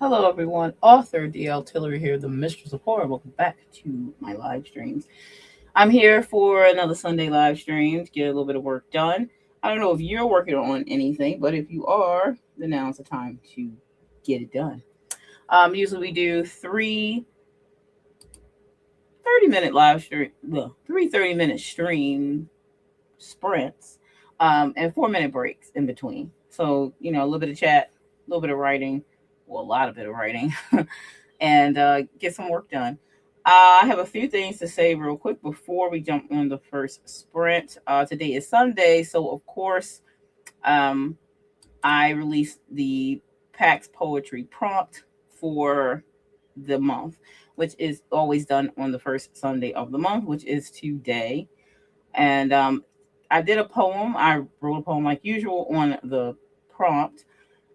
Hello, everyone. Author DL Tillery here, the Mistress of Horror. Welcome back to my live streams. I'm here for another Sunday live stream to get a little bit of work done. I don't know if you're working on anything, but if you are, then now's the time to get it done. Usually we do three 30-minute live stream, well, three 30-minute stream sprints, and 4-minute breaks in between. So, a little bit of chat, a little bit of writing, well, a lot of bit of writing, and get some work done. I have a few things to say real quick before we jump on the first sprint. Today is Sunday, so of course, um, I released the PAX poetry prompt for the month, which is always done on the first Sunday of the month, which is today. And I did a poem. I wrote a poem like usual on the prompt.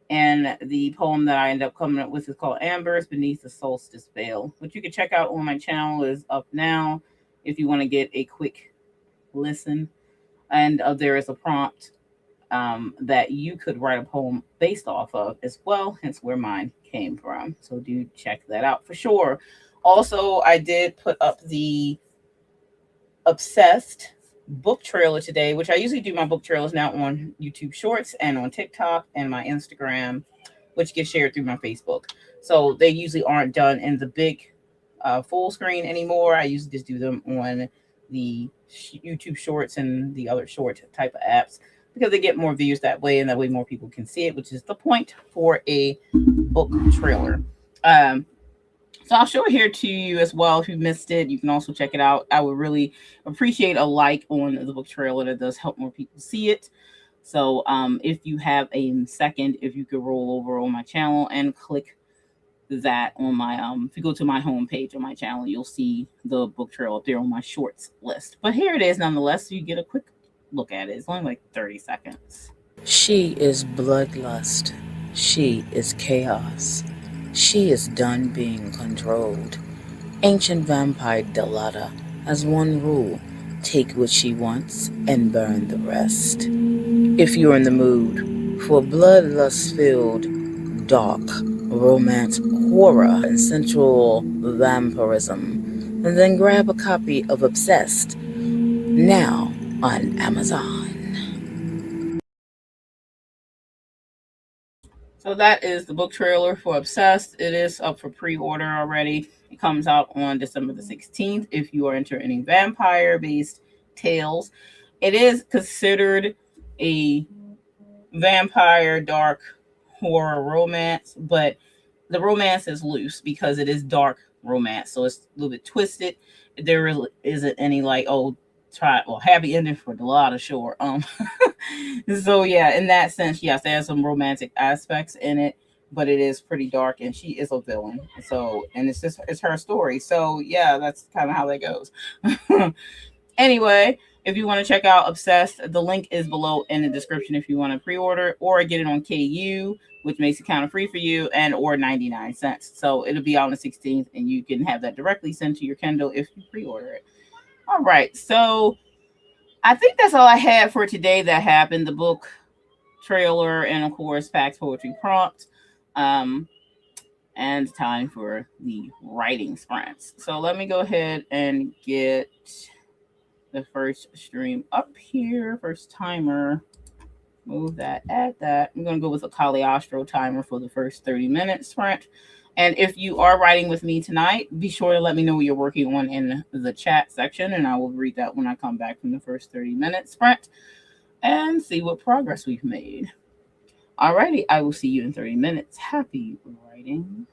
And the poem that I end up coming up with is called Ambers Beneath the Solstice Veil, which you can check out on my channel, is up now if you want to get a quick listen. And there is a prompt that you could write a poem based off of as well, hence where mine came from. So do check that out for sure. Also, I did put up the Obsessed book trailer today, which I usually do my book trailers now on YouTube Shorts and on TikTok and my Instagram, which gets shared through my Facebook. So they usually aren't done in the big full screen anymore. I usually just do them on the YouTube Shorts and the other short type of apps because they get more views that way, and that way more people can see it, which is the point for a book trailer. So I'll show it here to you as well. If you missed it, you can also check it out. I would really appreciate a like on the book trailer. That does help more people see it. So if you have a second, if you could roll over on my channel and click that on my if you go to my homepage on my channel, you'll see the book trailer up there on my shorts list. But here it is nonetheless, so you get a quick look at it. It's only like 30 seconds. She is bloodlust. She is chaos. She is done being controlled. Ancient vampire Delata has one rule: take what she wants and burn the rest. If you're in the mood for bloodlust-filled, dark, romance, horror, and sensual vampirism, then grab a copy of Obsessed, now on Amazon. So that is the book trailer for Obsessed. It is up for pre-order already. It comes out on December the 16th if you are into any vampire-based tales. It is considered a vampire dark horror romance, but the romance is loose because it is dark romance. So it's a little bit twisted. There really isn't any like, oh, happy ending for Delata, sure. So yeah, in that sense, yes, there's some romantic aspects in it, but it is pretty dark, and she is a villain. So, and it's her story. So yeah, that's kind of how that goes. Anyway, if you want to check out Obsessed, the link is below in the description if you want to pre-order or get it on KU, which makes it kind of free for you, and or 99 cents. So it'll be out on the 16th, and you can have that directly sent to your Kindle if you pre-order it. All right, so I think that's all I had for today that happened. The book trailer and, of course, PAX Poetry prompt. And time for the writing sprints. So let me go ahead and get the first stream up here. First timer. Move that, add that. I'm going to go with a Caliostro timer for the first 30-minute sprint. And if you are writing with me tonight, be sure to let me know what you're working on in the chat section, and I will read that when I come back from the first 30-minute sprint and see what progress we've made. Alrighty, I will see you in 30 minutes. Happy writing.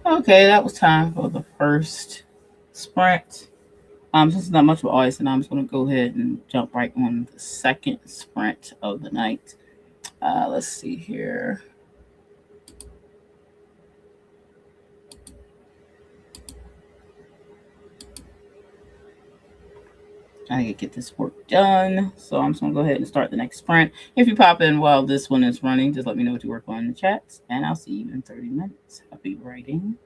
Okay, that was time for the first sprint. Since it's not much of ice, and I'm just going to go ahead and jump right on the second sprint of the night. Let's see here. I need to get this work done. So I'm just going to go ahead and start the next sprint. If you pop in while this one is running, just let me know what you work on in the chats, and I'll see you in 30 minutes. Happy writing.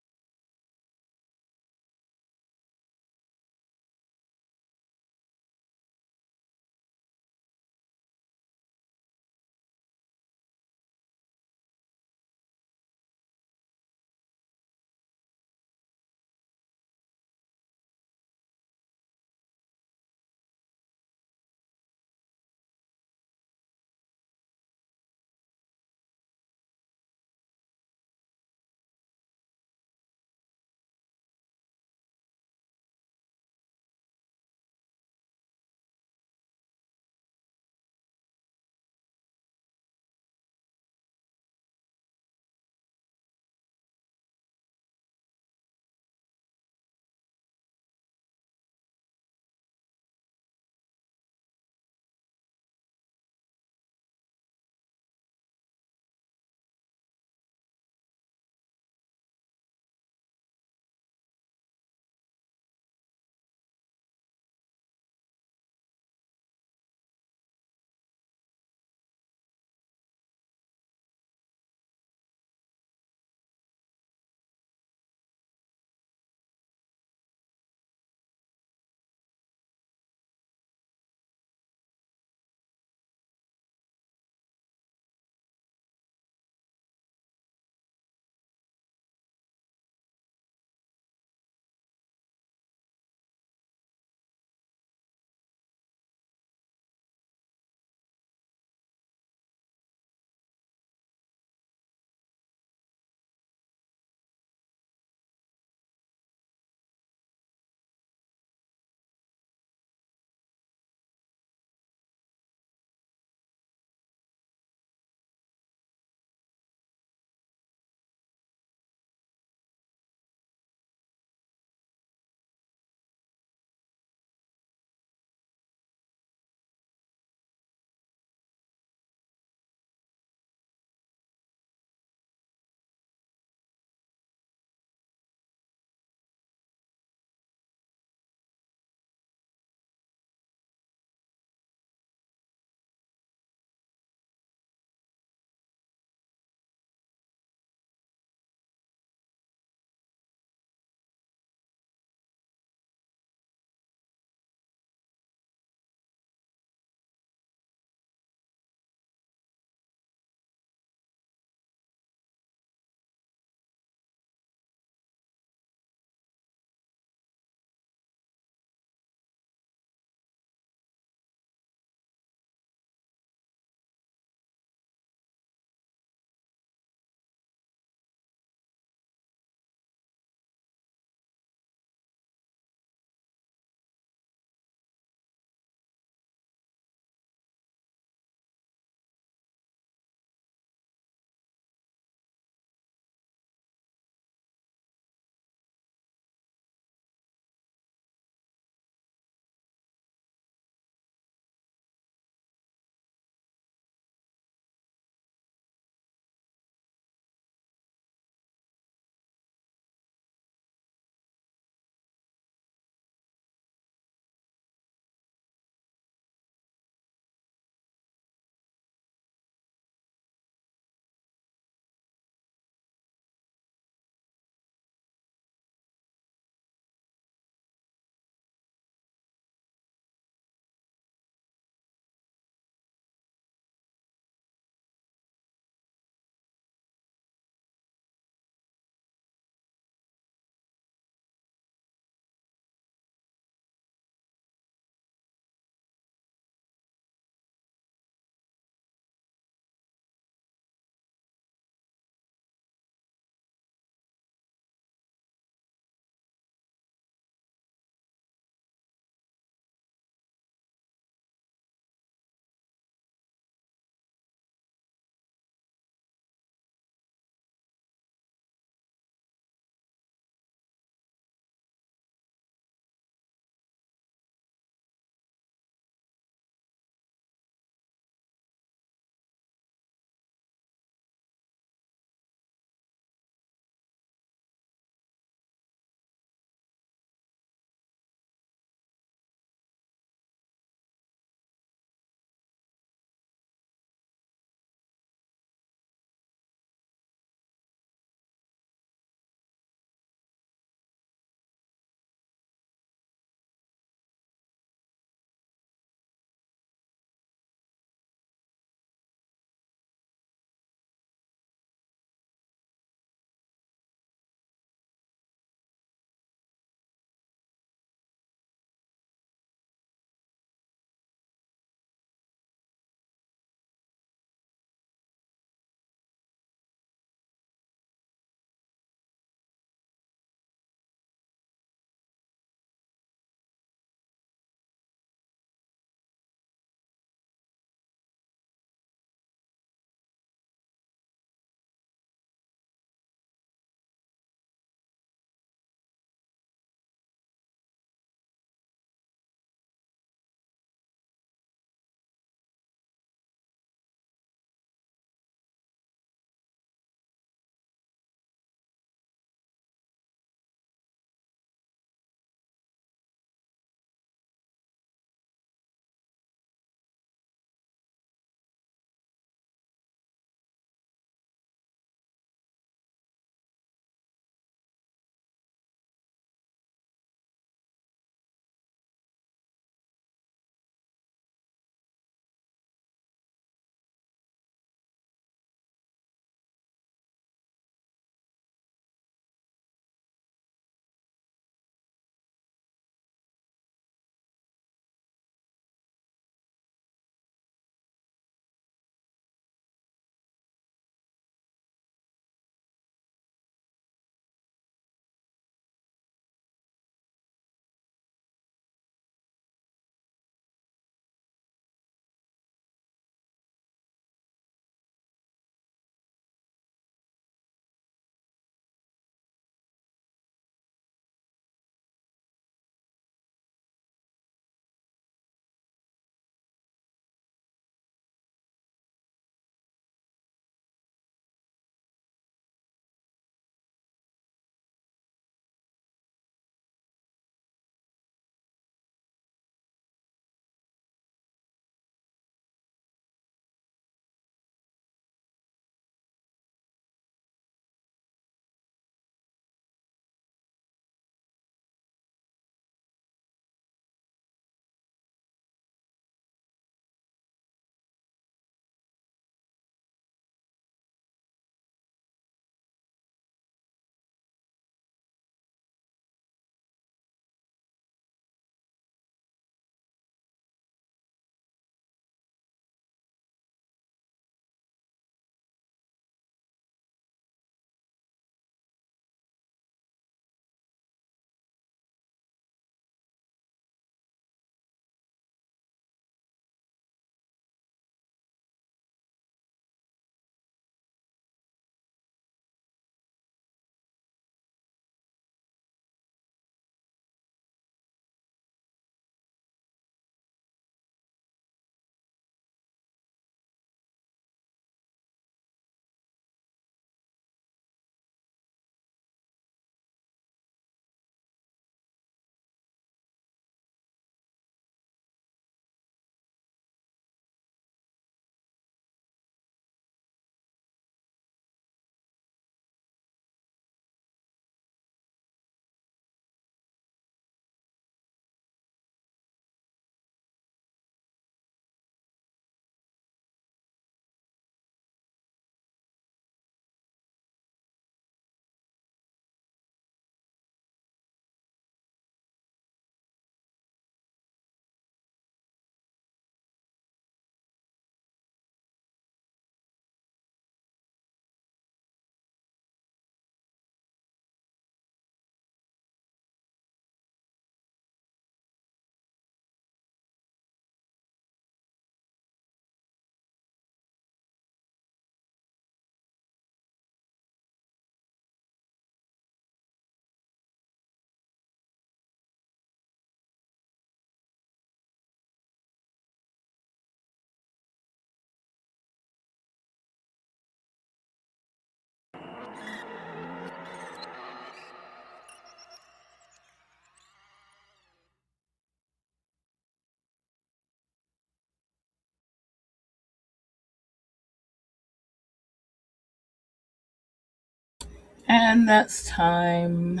And that's time.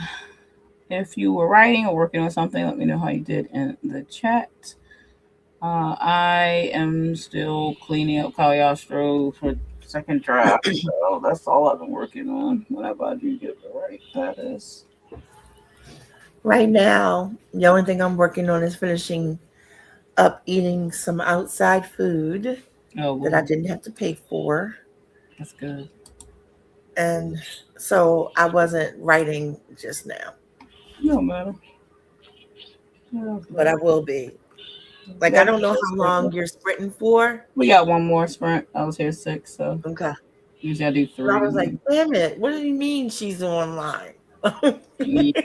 If you were writing or working on something, let me know how you did in the chat. I am still cleaning up Caliostro for second draft, so that's all I've been working on. Whenever I do get the right, that is. Right now, the only thing I'm working on is finishing up eating some outside food Oh, that I Lord, didn't have to pay for. that's good. And so I wasn't writing just now, No matter. No, but I will be. Like, I don't know how long you're sprinting for. we got one more sprint. I was here 6, so Okay. usually I do And I was like, 3. damn it. What do you mean she's online? Yeah,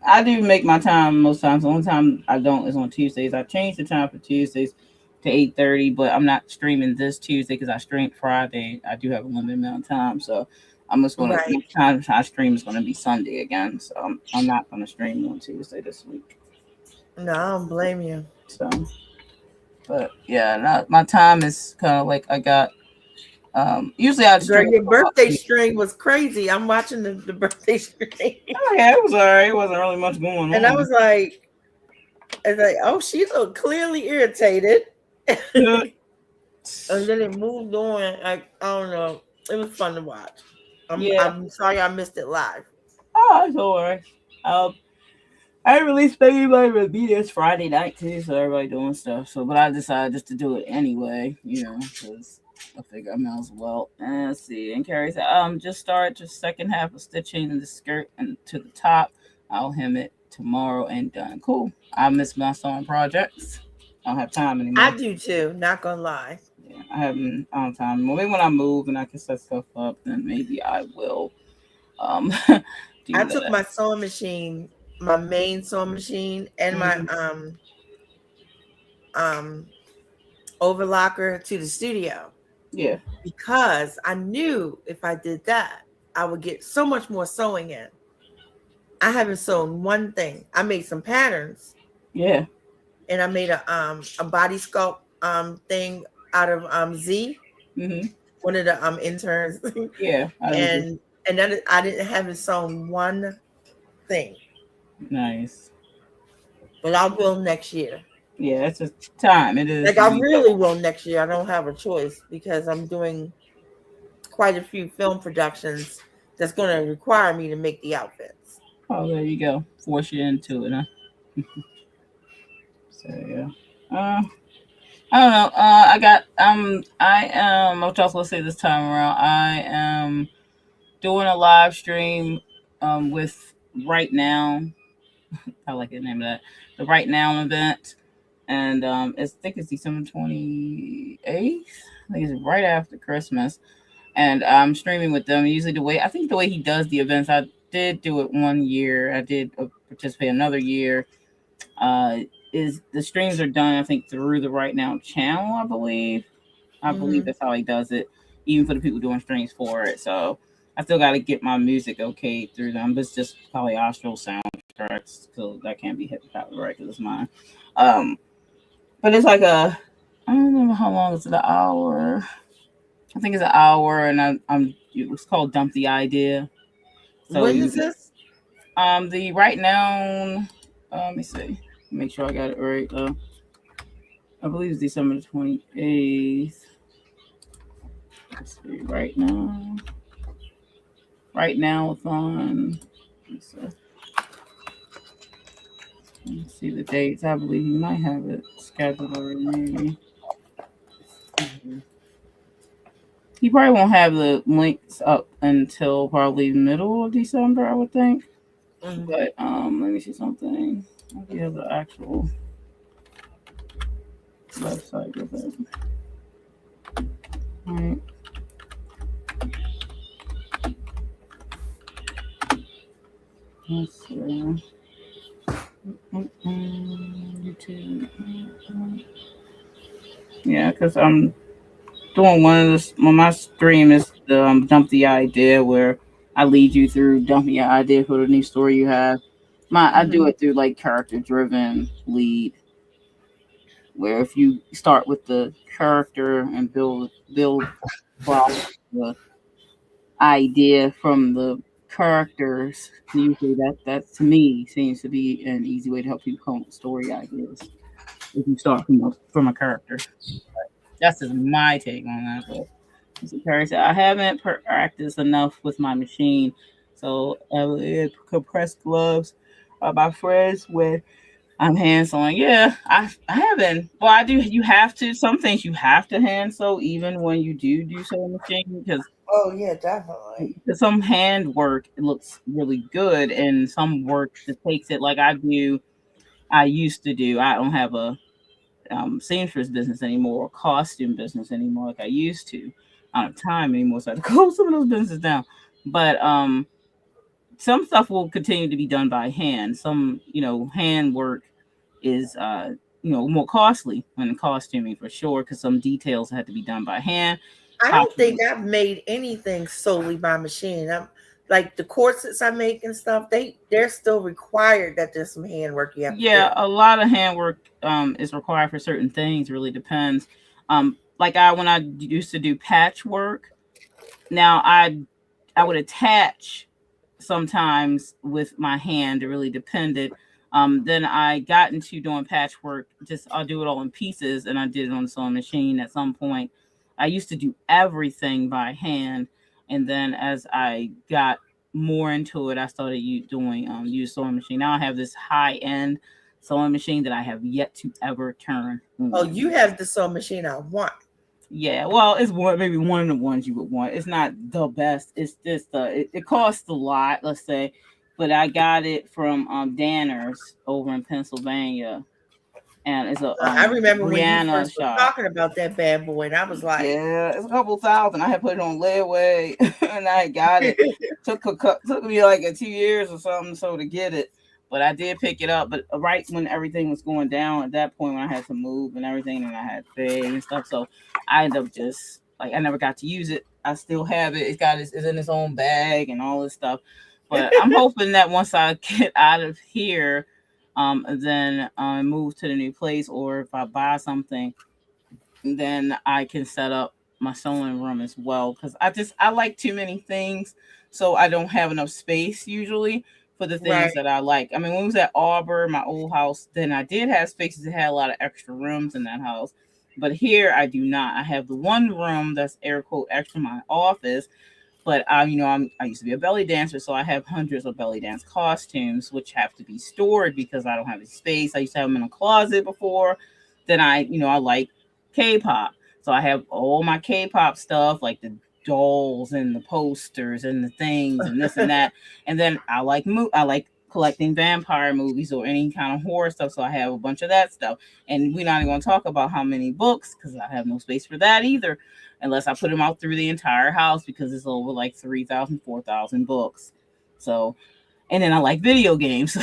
I do make my time most times. The only time I don't is on Tuesdays. I changed the time for Tuesdays to 8:30, but I'm not streaming this Tuesday because I streamed Friday. I do have a limited amount of time, so I'm just gonna Right. next time I stream is gonna be Sunday again. So I'm not gonna stream on Tuesday this week. No, I don't blame you. So, but yeah, my time is kind of like I got. Usually I Girl, stream. your birthday stream was crazy. I'm watching the birthday stream. Oh yeah, it was alright. It wasn't really much going And I on. was like, oh, she looked clearly irritated. Yeah. And then it moved on. Like, I don't know. It was fun to watch. Yeah. I'm sorry I missed it live. Oh, it's alright. I released Baby Life with be this Friday night too, so everybody doing stuff. So, but I decided just to do it anyway, because I figure I might as well. And let's see. And Carrie said, just start the second half of stitching the skirt and to the top. I'll hem it tomorrow and done. Cool. I miss my sewing projects. I don't have time anymore. I do too. Not gonna lie. Yeah, I don't have time. Maybe when I move and I can set stuff up, then maybe I will. Do I that. took my sewing machine, my main sewing machine, and my um overlocker to the studio. Yeah. Because I knew if I did that, I would get so much more sewing in. I haven't sewn one thing. I made some patterns. Yeah. And I made a body sculpt thing out of Z. Mm-hmm. One of the interns. Yeah. and then I didn't have it sewn one thing. Nice. But I will next year. Yeah, it's just time. It is. Like, I really will next year. I don't have a choice because I'm doing quite a few film productions that's going to require me to make the outfits. Oh, there you go. Force you into it, huh? So yeah. I don't know. I am. I'll just say this time around. I am doing a live stream with Right Now. I like the name of that. The Right Now event. And I think it's December 28th. I think it's right after Christmas. And I'm streaming with them. Usually I think the way he does the events, I did do it one year. I did participate another year. Is the streams are done, I think, through the Right Now channel, I believe. I believe that's how he does it, even for the people doing streams for it. So I still got to get my music okay through them. But it's just Caliostro soundtracks, so that can't be hit copyright because it's mine. But it's like I don't remember how long it's an hour. I think it's an hour, and it's called Dump the Idea. So when is this? The Right Now. Let me see. Make sure I got it right. I believe it's December 28th. Let's see. Right Now. Right Now it's on. Let's see the dates. I believe you might have it scheduled already. Maybe. He probably won't have the links up until probably middle of December, I would think. Mm-hmm. But let me see something. Maybe he has the actual website with it. All right. Let's see. YouTube. Yeah, because I'm doing one of this. Well, my stream is the Dump the Idea, where I lead you through dumping your idea for the new story you have. I do it through like character driven lead, where if you start with the character and build from the idea from the characters. Usually that to me seems to be an easy way to help you come up with story ideas if you start from a character. That's just my take on that. But as Perry said, I haven't practiced enough with my machine. So compressed gloves are my friends when I'm hand sewing. Yeah, I haven't. Well, I do. You have to. Some things you have to hand sew even when you do sewing machine Oh yeah, definitely. because some hand work looks really good and some work that takes it like I do. I used to do. I don't have a seamstress business anymore or costume business anymore like I used to. I don't have time anymore, so I have to close some of those businesses down. But some stuff will continue to be done by hand. Some, hand work is more costly when costuming for sure because some details had to be done by hand. I don't think Possibly. I've made anything solely by machine. I'm like the corsets I make and stuff. They're still required that there's some handwork you have to do. Yeah, a lot of handwork is required for certain things. Really depends. Like when I used to do patchwork, now I would attach sometimes with my hand. It really depended. Then I got into doing patchwork. Just I'll do it all in pieces, and I did it on the sewing machine at some point. I used to do everything by hand, and then as I got more into it, I started doing use sewing machine. Now I have this high end sewing machine that I have yet to ever turn Oh, on. you have the sewing machine I want. Yeah, well, it's maybe one of the ones you would want. It's not the best. It's just it costs a lot, let's say, but I got it from Danner's over in Pennsylvania, and it's a I remember when you Brianna first were shop. talking about that bad boy, and I was like, Yeah, it's a couple thousand. I had put it on layaway, and I got it. Took me like 2 years or something so to get it, but I did pick it up. But right when everything was going down at that point, when I had to move and everything, and I had to pay and stuff, so I ended up just like I never got to use it. I still have it. It's in its own bag and all this stuff. But I'm hoping that once I get out of here, then move to the new place, or if I buy something then I can set up my sewing room as well because I like too many things, so I don't have enough space usually for the right. things that I like. I mean, when I was at Auburn, my old house, then I did have spaces that had a lot of extra rooms in that house. But here I do not. I have the one room that's air quote extra my office, but I used to be a belly dancer, so I have hundreds of belly dance costumes which have to be stored because I don't have the space. I used to have them in a closet before. Then I like K-pop, so I have all my K-pop stuff like the dolls and the posters and the things and this and that. And then I like collecting vampire movies or any kind of horror stuff, so I have a bunch of that stuff. And we're not even going to talk about how many books because I have no space for that either unless I put them out through the entire house because it's over like 3,000, 4,000 books. So, and then I like video games.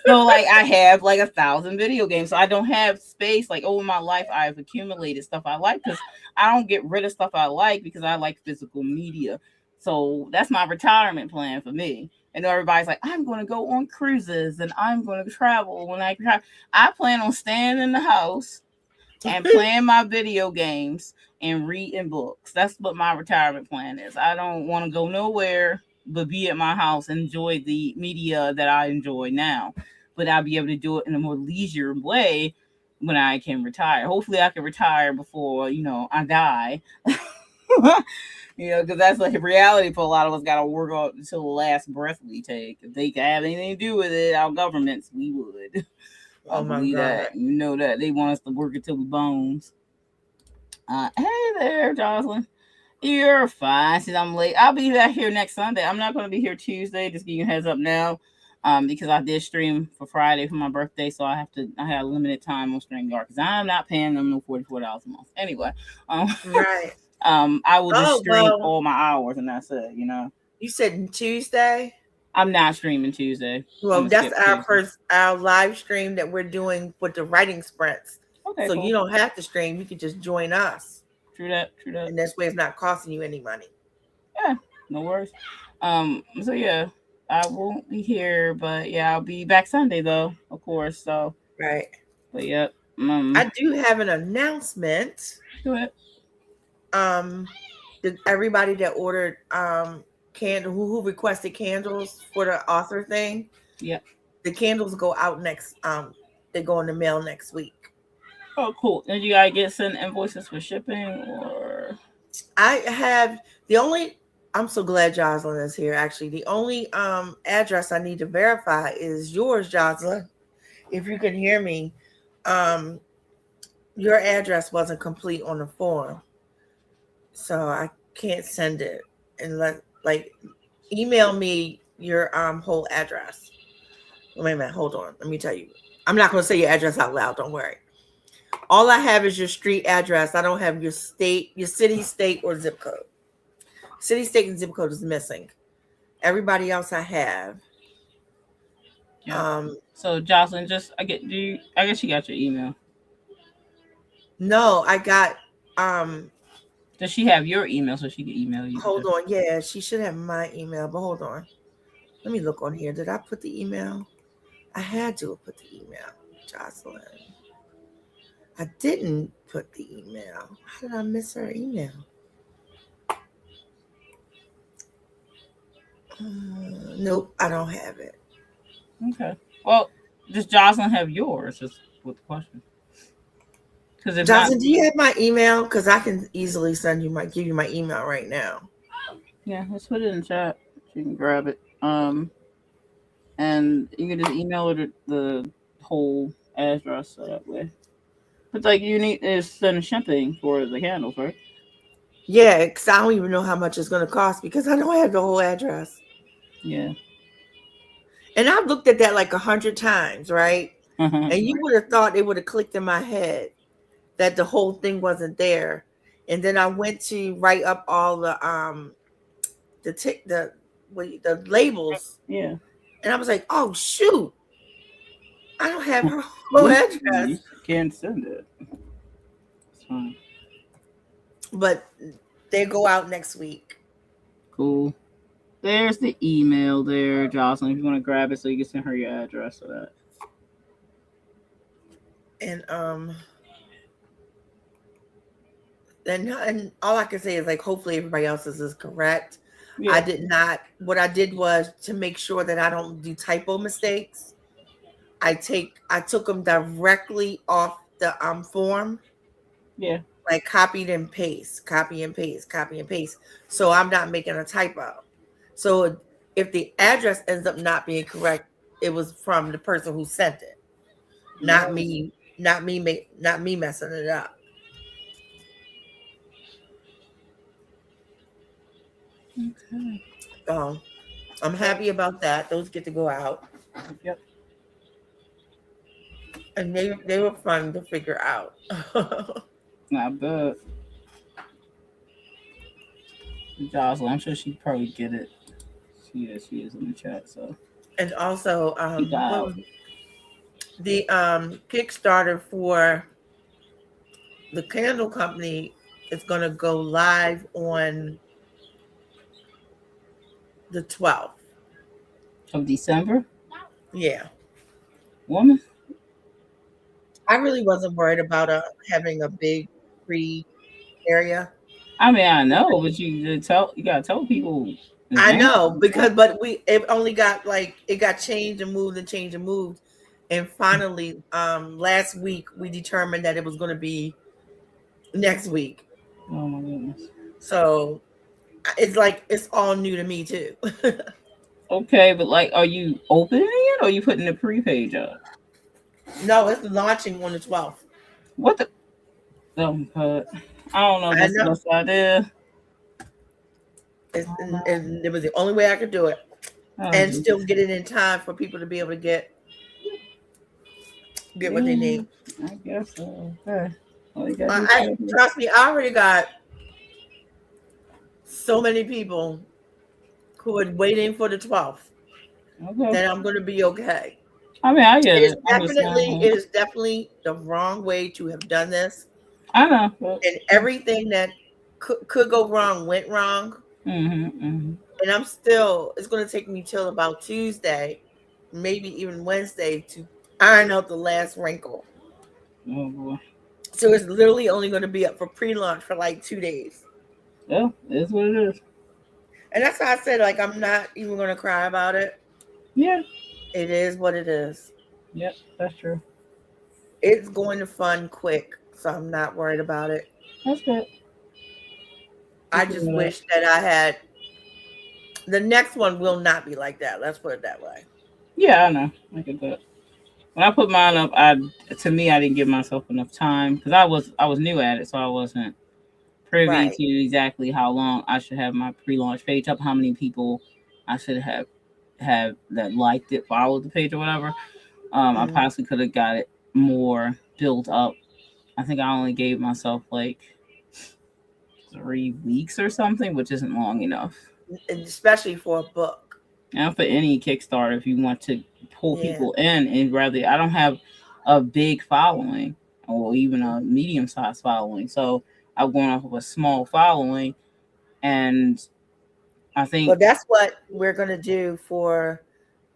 So like I have like 1,000 video games. So I don't have space. Like over my life, I've accumulated stuff I like because I don't get rid of stuff I like because I like physical media. So that's my retirement plan for me. And everybody's like, I'm going to go on cruises and I'm going to travel when I travel. I plan on staying in the house and playing my video games and reading books. That's what my retirement plan is. I don't want to go nowhere but be at my house and enjoy the media that I enjoy now. But I'll be able to do it in a more leisure way when I can retire. Hopefully I can retire before, I die. Because that's like reality for a lot of us. Got to work on until the last breath we take. If they can have anything to do with it, our governments, we would. I oh my believe God. that. You know that they want us to work until we bones. Hey there, Jocelyn. You're fine. Since I'm late, I'll be back here next Sunday. I'm not going to be here Tuesday. Just give you a heads up now, because I did stream for Friday for my birthday, so I had a limited time on StreamYard because I'm not paying them no $44 a month anyway. Right. I will just stream well, all my hours and that's it. you said Tuesday. I'm not streaming Tuesday. Well, that's our live stream that we're doing with the writing sprints. Okay, so cool. you don't have to stream. You can just join us. True that. And this way it's not costing you any money. Yeah, no worries. So yeah, I won't be here, but yeah, I'll be back Sunday though, of course. So right. But yep. I do have an announcement. Do it. Everybody that ordered candle who requested candles for the author thing. Yeah. The candles go out next. They go in the mail next week. Oh, cool. And you gotta get send invoices for shipping, or I have the only. I'm so glad Jocelyn is here. Actually, the only address I need to verify is yours, Jocelyn. If you can hear me, your address wasn't complete on the form, so I can't send it. And email me your whole address. Wait a minute, hold on. Let me tell you. I'm not going to say your address out loud. Don't worry. All I have is your street address. I don't have your state, your city, state, or zip code. City, state, and zip code is missing. Everybody else I have. yeah. So Jocelyn, I guess you got your email. No, I got Does she have your email so she can email you? hold on. Yeah, she should have my email, but hold on. Let me look on here. Did I put the email? I had to have put the email, Jocelyn. I didn't put the email. How did I miss her email? Nope, I don't have it. Okay. Well, does Jocelyn have yours? Just with the question. Because if Jocelyn, not, do you have my email? Because I can easily give you my email right now. yeah, let's put it in the chat. You can grab it. And you can just email her the whole address so that way. But like you need to send shipping for the candles, right? Yeah, because I don't even know how much it's going to cost because I don't have the whole address. Yeah. And I've looked at that like 100 times, right? And you would have thought it would have clicked in my head that the whole thing wasn't there. And then I went to write up all the labels. Yeah. And I was like, oh shoot, I don't have her whole address. You can't send it. It's fine. But they go out next week. Cool. There's the email there, Jocelyn. If you want to grab it so you can send her your address for that. And and all I can say is like hopefully everybody else's is correct. Yeah. I did not. What I did was to make sure that I don't do typo mistakes. I took them directly off the form. Yeah. Like copied and paste, copy and paste, copy and paste. So I'm not making a typo. So if the address ends up not being correct, it was from the person who sent it, not me messing it up. Okay. I'm happy about that. Those get to go out. Yep. And they were fun to figure out. I bet. Jocelyn, I'm sure she'd probably get it. She is in the chat. So. And also, the Kickstarter for the candle company is going to go live on the 12th of December. Yeah. Woman, I really wasn't worried about having a big free area. I mean, I know, but you gotta tell people. I know but it only got it got changed and moved and changed and moved, and finally last week we determined that it was going to be next week. Oh my goodness! So it's all new to me too. Okay, but are you opening it or are you putting the pre-page up? No, it's launching on the 12th. What the? Oh, I don't know. That's the best idea. And it was the only way I could do it, and still get it in time for people to be able to get what they need. I guess so. Okay. Trust me, I already got so many people who are waiting for the 12th. Okay. That I'm going to be okay. I mean, I get it. It is definitely the wrong way to have done this. I know. And everything that could go wrong went wrong. And it's going to take me till about Tuesday, maybe even Wednesday, to iron out the last wrinkle. Oh boy! So it's literally only going to be up for pre-launch for 2 days. Yeah, it's what it is. And that's why I said, like, I'm not even going to cry about it. Yeah. It is what it is. Yep, that's true. It's going to fund quick, so I'm not worried about it. That's good. I just wish that I had the next one will not be like that. Let's put it that way. Yeah, I know. I get that. When I put mine up, I didn't give myself enough time because I was new at it, so I wasn't privy Right. to exactly how long I should have my pre-launch page up, how many people I should have that liked it, followed the page or whatever. I possibly could have got it more built up. I think I only gave myself like 3 weeks or something, which isn't long enough. And especially for a book. And for any Kickstarter, if you want to pull Yeah. people in, and rather, I don't have a big following or even a medium sized following, so I'm going off of a small following, and I think Well, that's what we're going to do for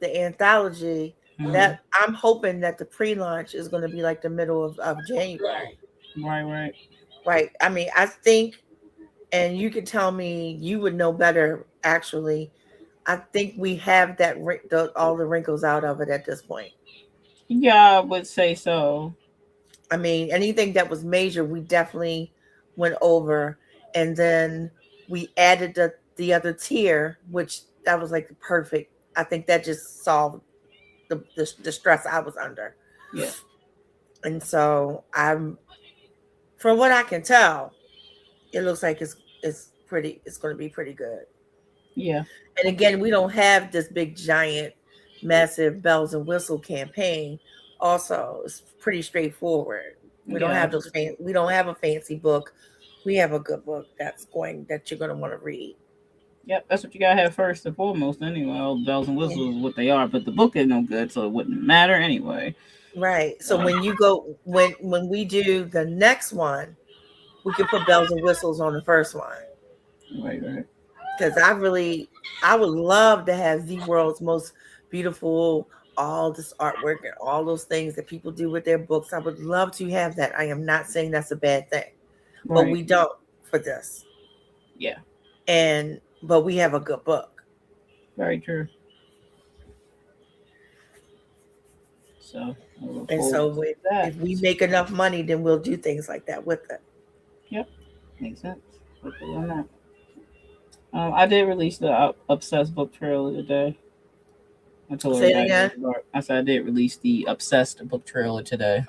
the anthology. That I'm hoping that the pre-launch is going to be like the middle of January. Right. I mean, I think, and you could tell me, you would know better. Actually, I think we have that all the wrinkles out of it at this point. Yeah, I would say so. I mean, anything that was major, we definitely went over, and then we added the other tier, which that was like the perfect. I think that just solved the stress I was under. Yeah. And so from what I can tell, it looks like it's going to be pretty good. Yeah. And again, we don't have this big giant massive bells and whistle campaign. Also, it's pretty straightforward. We don't have we don't have a fancy book. We have a good book that you're going to want to read. Yep, that's what you gotta have first and foremost. Anyway, all the bells and whistles is what they are, but the book is no good, so it wouldn't matter anyway. Right. So when you go when we do the next one, we can put bells and whistles on the first one. Right. Because I would love to have the world's most beautiful, all this artwork and all those things that people do with their books. I would love to have that. I am not saying that's a bad thing, but we don't for this. Yeah. But we have a good book. Very true. So if we make enough money, then we'll do things like that with it. Yep, makes sense. On that. I did release the Obsessed book trailer today. Say it again. I said I did release the Obsessed book trailer today.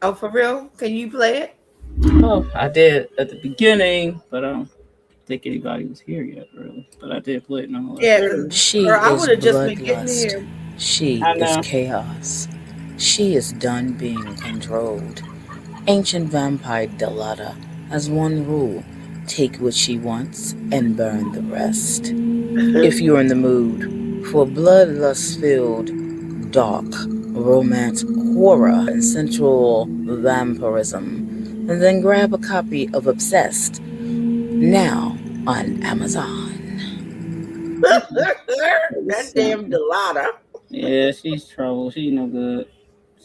Oh, for real? Can you play it? Oh, I did at the beginning, but I don't think anybody was here yet, really. But I did play it nonetheless. Yeah, she is bloodlust. She is chaos. She is done being controlled. Ancient vampire Delata has one rule: take what she wants and burn the rest. If you're in the mood for bloodlust-filled, dark, romance, horror, and sensual vampirism, then grab a copy of Obsessed now on Amazon. That damn Delata. Yeah, she's trouble. She's no good.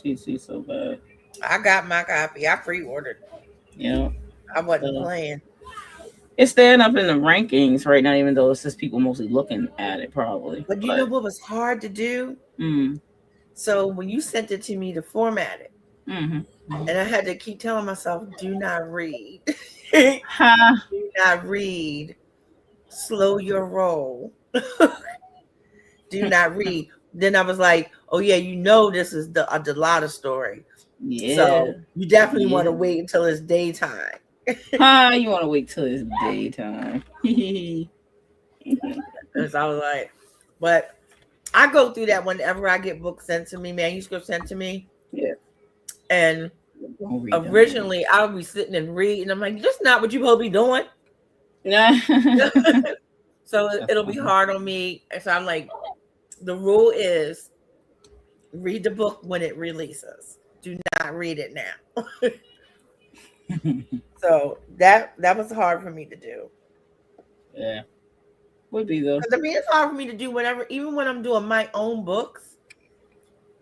She's so bad. I got my copy. I pre-ordered. Yeah. I wasn't playing. It's staying up in the rankings right now, even though it's just people mostly looking at it, probably. But you know what was hard to do? So when you sent it to me to format it, and I had to keep telling myself, do not read. Do not read. Slow your roll. Do not read. Then I was like, oh yeah, this is a Delata story. Yeah. So you definitely want to wait until it's daytime. You want to wait till it's daytime. So I was like, but I go through that whenever I get books sent to me, manuscripts sent to me. Yeah. And originally I would be sitting and reading. I'm like, that's not what you're supposed to be doing. So it'll be hard on me. And so I'm like, the rule is read the book when it releases. Do not read it now. So that was hard for me to do. Yeah. Would be though. I mean, it's hard for me to do whenever, even when I'm doing my own books,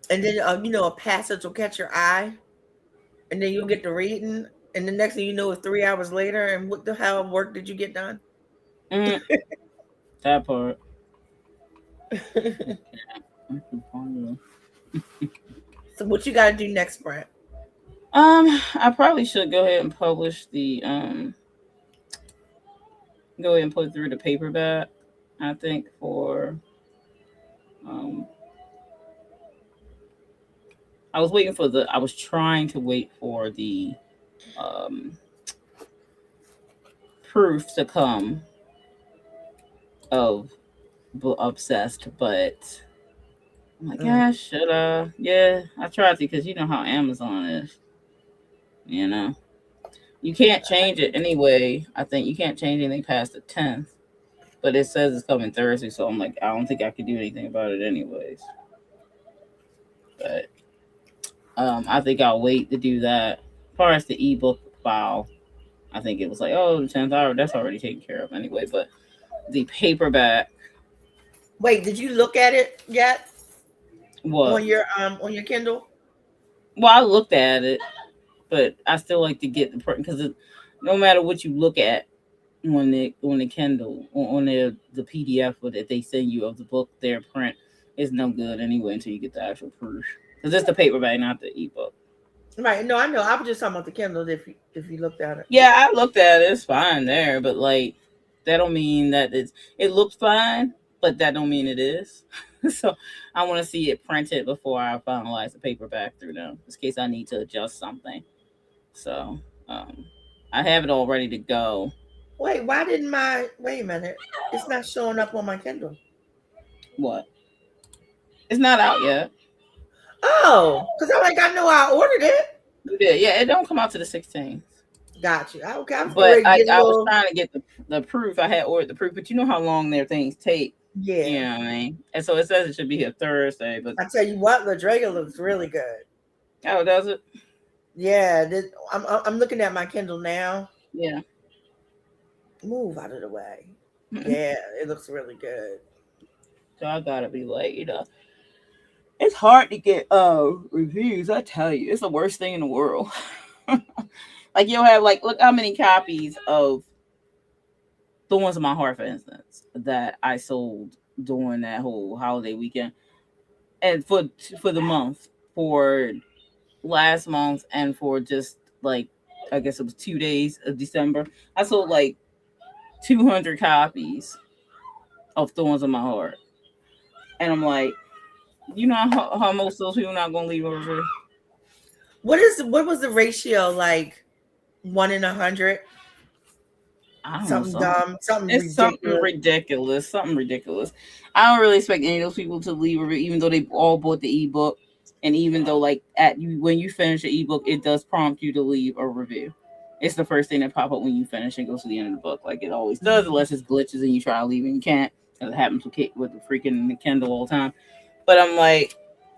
and then a passage will catch your eye, and then you'll get to reading, and the next thing you know is 3 hours later, and what the hell work did you get done? That part. So what you got to do next, Brent? I probably should go ahead and publish the go ahead and put through the paperback. I think for um I was waiting for the I was trying to wait for the um proof to come of Obsessed, but I'm like, yeah, should I? Yeah, I tried to because you know how Amazon is. You know, you can't change it anyway. I think you can't change anything past the 10th, but it says it's coming Thursday, so I'm like, I don't think I could do anything about it anyways. But I think I'll wait to do that. As far as the ebook file, I think it was like, oh, the 10th hour, that's already taken care of anyway. But the paperback, Wait, did you look at it yet what? on your Kindle? Well, I looked at it, but I still like to get the print because no matter what you look at on the Kindle on the PDF that they send you of the book, their print is no good anyway until you get the actual proof. Because it's the paperback, not the ebook. Right. No, I know. I was just talking about the Kindle. If you looked at it. Yeah, I looked at it. It's fine there, but like that don't mean that it looks fine, but that don't mean it is. So I want to see it printed before I finalize the paperback through them, in case I need to adjust something. So I have it all ready to go. Wait, wait a minute. It's not showing up on my Kindle. What? It's not out yet. Oh, because I know I ordered it. You did, yeah. It don't come out to the 16th. Got you. Okay, But I was trying to get the proof. I had ordered the proof, but you know how long their things take. Yeah. You know what I mean? And so it says it should be here Thursday. But I tell you what, Lydraga looks really good. Oh, does it? Yeah. I'm looking at my Kindle now. Yeah. Move out of the way. Yeah, it looks really good. So I gotta be like, it's hard to get reviews. I tell you, it's the worst thing in the world. Like you'll have like, look how many copies of Thorns of My Heart, for instance, that I sold during that whole holiday weekend, and for the month, for last month, and for just like I guess it was 2 days of December, I sold like 200 copies of Thorns of My Heart, and I'm like, you know how most of those people not gonna leave a review. What was the ratio like? 1 in 100? Something dumb, something ridiculous. Something ridiculous. I don't really expect any of those people to leave a review, even though they all bought the ebook, and even though like when you finish the ebook, it does prompt you to leave a review. It's the first thing that pop up when you finish and goes to the end of the book, like it always does, unless it's glitches and you try to leave and you can't. It happens with the freaking Kindle all the time. But I'm like,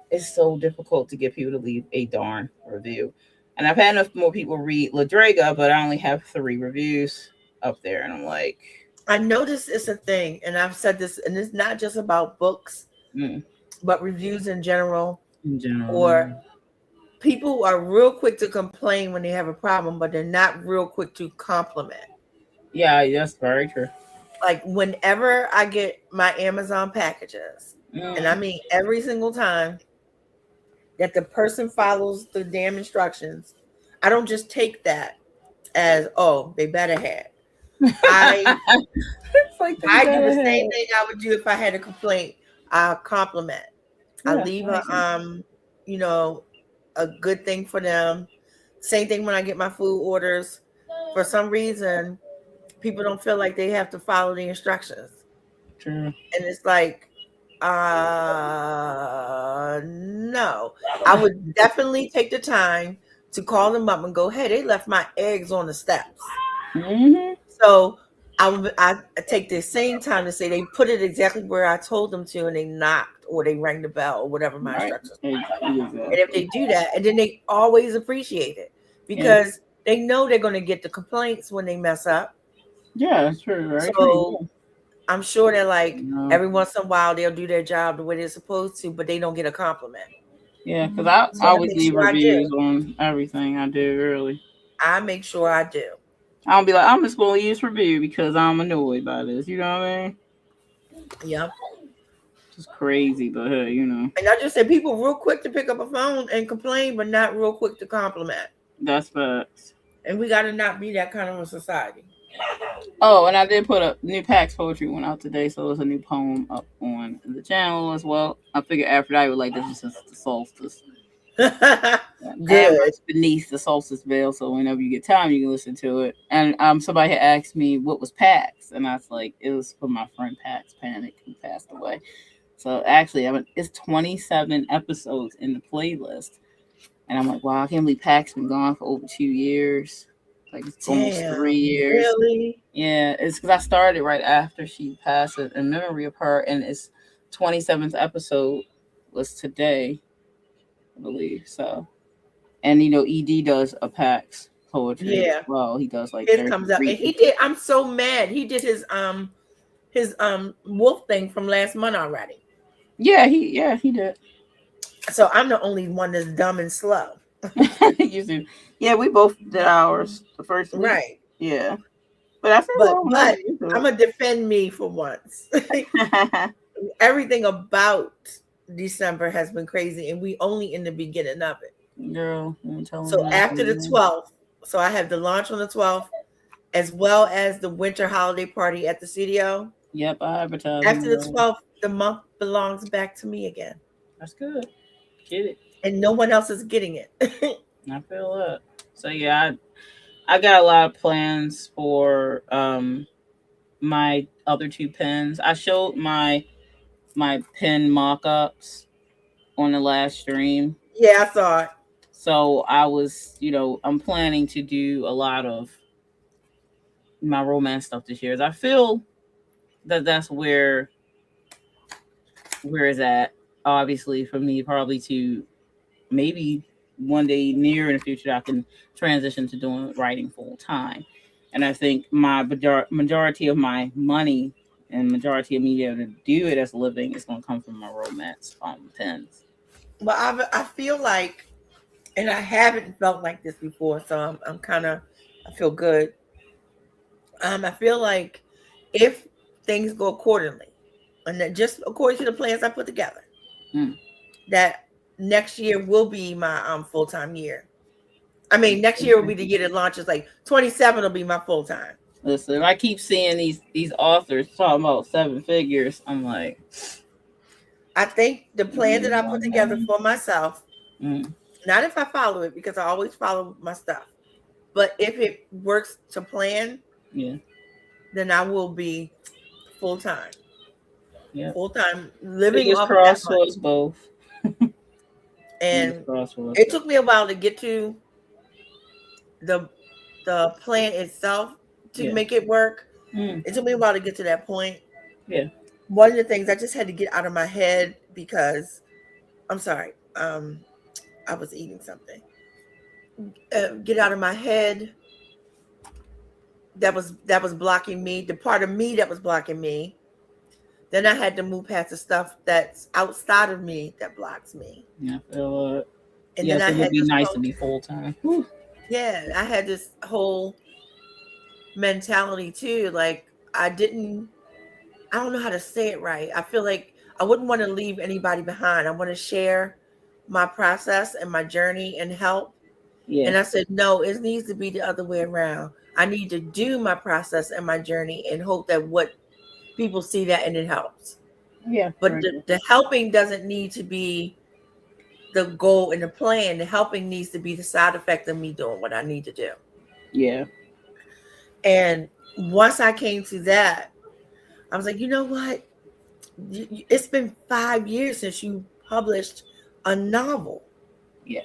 it's so difficult to get people to leave a darn review. And I've had enough more people read Lydraga, but I only have 3 reviews up there. And I'm like, I noticed it's a thing, and I've said this, and it's not just about books, but reviews in general. Or people are real quick to complain when they have a problem, but they're not real quick to compliment. Yeah, that's very true. Like whenever I get my Amazon packages, and I mean every single time that the person follows the damn instructions, I don't just take that as, oh, they better have. I do the same thing I would do if I had a complaint. I compliment. I leave a good thing for them. Same thing when I get my food orders. For some reason, people don't feel like they have to follow the instructions. True. And it's like, no. I would definitely take the time to call them up and go, hey, they left my eggs on the steps. So I take the same time to say they put it exactly where I told them to, and they knocked or they rang the bell or whatever my instructions were. And if they do that, and then they always appreciate it because they know they're going to get the complaints when they mess up. Yeah, that's true. Right? So I'm sure that like every once in a while they'll do their job the way they're supposed to, but they don't get a compliment. Yeah, because I always leave reviews on everything I do early. I make sure I do. I don't be like, I'm just going to use review because I'm annoyed by this. You know what I mean? Yeah. Just crazy, but hey, you know. And I just said people real quick to pick up a phone and complain, but not real quick to compliment. That's facts. And we got to not be that kind of a society. Oh, and I did put a new PAX poetry one out today, so there's a new poem up on the channel as well. I figured Aphrodite would like this since it's the solstice. Good. Beneath the solstice veil, so whenever you get time, you can listen to it. And somebody had asked me what was PAX, and I was like, it was for my friend Pax Panic who passed away. So actually, it's 27 episodes in the playlist, and I'm like, wow, I can't believe PAX been gone for over 2 years. Like it's almost 3 years. Really? Yeah, it's because I started right after she passed it in memory of her, and its 27th episode was today, I believe. So, and you know, ED does a PAX poetry. Yeah. Well, he does like it comes up, and he did. I'm so mad. He did his wolf thing from last month already. Yeah, he did. So I'm the only one that's dumb and slow. Yeah, we both did ours the first week. Right. Yeah. But I feel but I'm gonna defend me for once. Everything about December has been crazy, and we only in the beginning of it. Girl, I'm telling you. So after the 12th, so I have the launch on the 12th, as well as the winter holiday party at the studio. Yep, I advertise. After the 12th, the month belongs back to me again. That's good. Get it. And no one else is getting it. I feel that. So yeah, I got a lot of plans for my other two pens. I showed my pen mock-ups on the last stream. Yeah, I saw it. So I was, I'm planning to do a lot of my romance stuff this year. I feel that that's where is that obviously for me probably to maybe one day near in the future I can transition to doing writing full time. And I think my majority of my money and majority of me able to do it as a living is going to come from my romance pens. Well, I feel like, and I haven't felt like this before, so I'm kind of, I feel good. I feel like if things go accordingly, and that just according to the plans I put together, that next year will be my full-time year. I mean, next year will be the year that launches. Like 27 will be my full-time. Listen, I keep seeing these authors talking about 7 figures. I'm like, I think the plan that I put together for myself, not if I follow it, because I always follow my stuff, but if it works to plan, then I will be full-time. Yeah, full-time living off of that money. Both. And it took me a while to get to the plan itself to make it work. It took me a while to get to that point. Yeah. One of the things I just had to get out of my head because I'm sorry, I was eating something. Get out of my head. That was blocking me. The part of me that was blocking me. Then I had to move past the stuff that's outside of me that blocks me. Yeah, I feel it. And then it would be nice to be full time. Yeah, I had this whole mentality too. Like I don't know how to say it right. I feel like I wouldn't want to leave anybody behind. I want to share my process and my journey and help. Yeah. And I said, no, it needs to be the other way around. I need to do my process and my journey and hope that what people see that and it helps. Yeah. But the helping doesn't need to be the goal and the plan. The helping needs to be the side effect of me doing what I need to do. Yeah. And once I came to that, I was like, you know what? It's been 5 years since you published a novel. Yeah.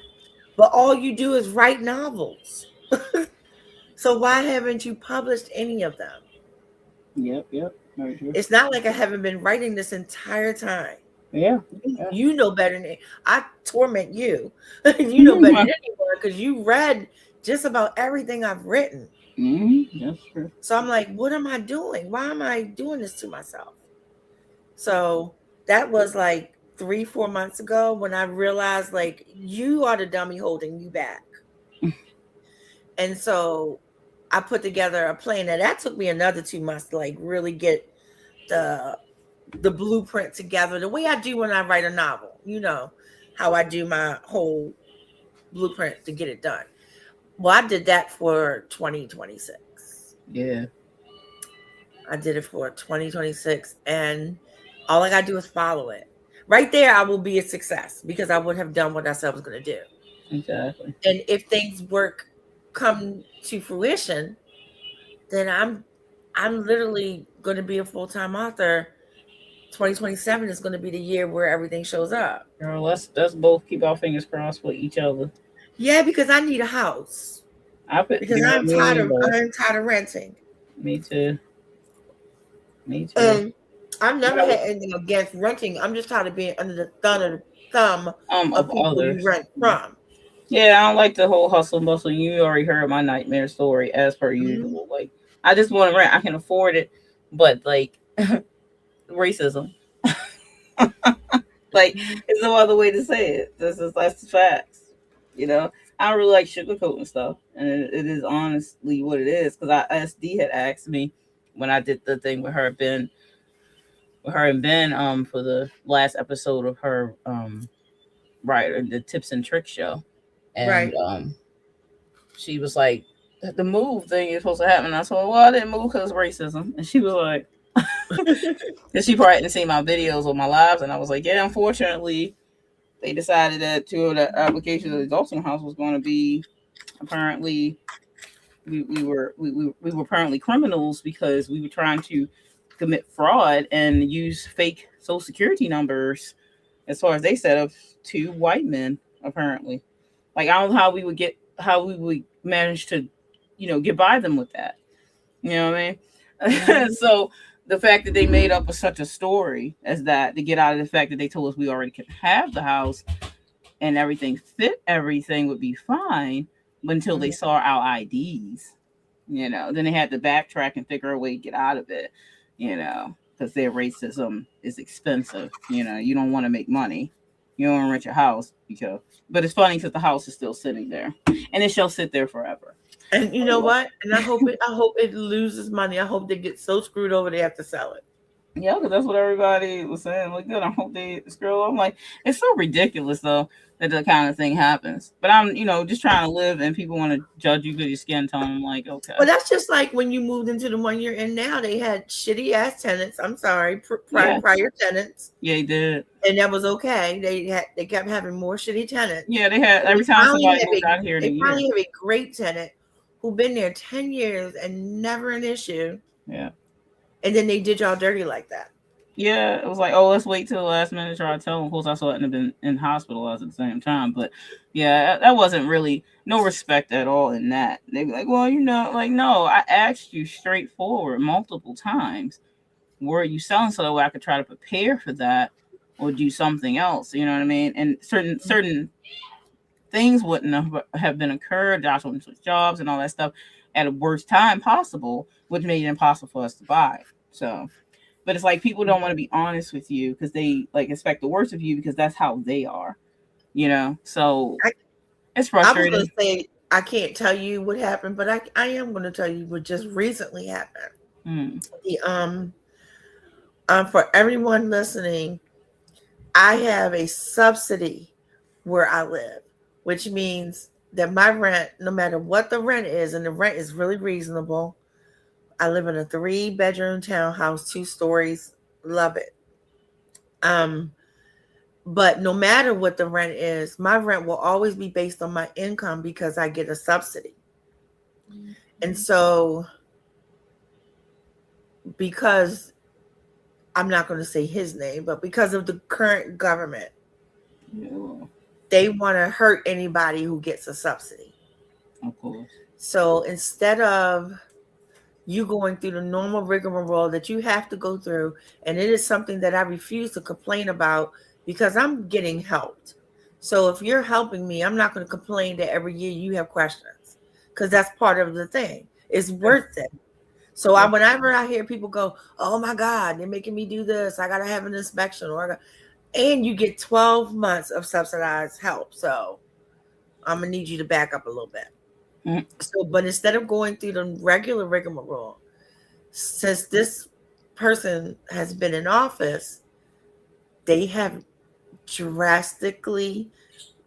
But all you do is write novels. So why haven't you published any of them? Yep. It's not like I haven't been writing this entire time. Yeah. You know better than I torment you. You know better than anyone because you read just about everything I've written. That's true. So I'm like, what am I doing? Why am I doing this to myself? So that was like 3-4 months ago when I realized like you are the dummy holding you back. And so I put together a plan that took me another 2 months to like really get the the blueprint together the way I do when I write a novel. You know how I do my whole blueprint to get it done. Well, I did that for 2026. Yeah. I did it for 2026, and all I gotta do is follow it. Right there, I will be a success because I would have done what I said I was gonna do. Exactly. And if things come to fruition, then I'm literally going to be a full-time author. 2027 is going to be the year where everything shows up. Girl, let's both keep our fingers crossed for each other. Yeah, because I need a house. Because I'm tired of renting. Me too. Me too. I've never had anything against renting. I'm just tired of being under the thumb of people others you rent from. Yeah, I don't like the whole hustle and bustle. You already heard my nightmare story as per usual. Like, I just want to rent. I can afford it, but like racism. Like, there's no other way to say it. That's the facts. You know, I don't really like sugarcoating stuff, and it is honestly what it is. Because SD had asked me when I did the thing with her and Ben, for the last episode of her the tips and tricks show, and she was like, the move thing is supposed to happen. I said, well, I didn't move because of racism, and she was like, because she probably didn't see my videos or my lives, and I was like, yeah, unfortunately, they decided that two of the applications of the adulting house was going to be apparently we were apparently criminals because we were trying to commit fraud and use fake social security numbers, as far as they said, of two white men apparently. Like, I don't know how we would manage to, get by them with that. You know what I mean? Mm-hmm. So the fact that they made up such a story as that to get out of the fact that they told us we already could have the house and everything would be fine until they saw our IDs, then they had to backtrack and figure a way to get out of it, because their racism is expensive. You don't want to make money. You don't want to rent your house but it's funny because the house is still sitting there and it shall sit there forever. And you know what? And I hope it loses money. I hope they get so screwed over they have to sell it. Yeah, because that's what everybody was saying. Like, good. I hope they screw. I'm like, it's so ridiculous though that the kind of thing happens. But I'm, just trying to live, and people want to judge you because your skin tone. I'm like, okay. Well, that's just like when you moved into the one you're in now. They had shitty ass tenants. I'm sorry, prior tenants. Yeah, they did, and that was okay. They kept having more shitty tenants. Yeah, they had every time somebody moved out here. They finally have a great tenant who've been there 10 years and never an issue. Yeah. And then they did y'all dirty like that. Yeah, it was like, oh, let's wait till the last minute to try to tell them. Of course, I saw it and been in hospitalized at the same time. But yeah, that wasn't really no respect at all in that. They'd be like, well, like, no, I asked you straightforward multiple times. Were you selling so that way I could try to prepare for that or do something else? You know what I mean? And certain things wouldn't have been occurred. Josh wouldn't switch jobs and all that stuff at a worst time possible, which made it impossible for us to buy. So, but it's like people don't want to be honest with you because they like expect the worst of you because that's how they are, So it's frustrating. I was going to say I can't tell you what happened, but I am going to tell you what just recently happened. For everyone listening, I have a subsidy where I live, which means that my rent, no matter what the rent is, and the rent is really reasonable. I live in a 3-bedroom townhouse, 2 stories. Love it. But no matter what the rent is, my rent will always be based on my income because I get a subsidy. Mm-hmm. And so, because I'm not going to say his name, but because of the current government, they want to hurt anybody who gets a subsidy. Of course. So instead of you going through the normal rigmarole that you have to go through, and it is something that I refuse to complain about because I'm getting helped. So if you're helping me, I'm not going to complain that every year you have questions because that's part of the thing. It's worth it. So whenever I hear people go, oh my God, they're making me do this, I got to have an inspection, and you get 12 months of subsidized help. So I'm going to need you to back up a little bit. Mm-hmm. So, but instead of going through the regular rigmarole, since this person has been in office, they have drastically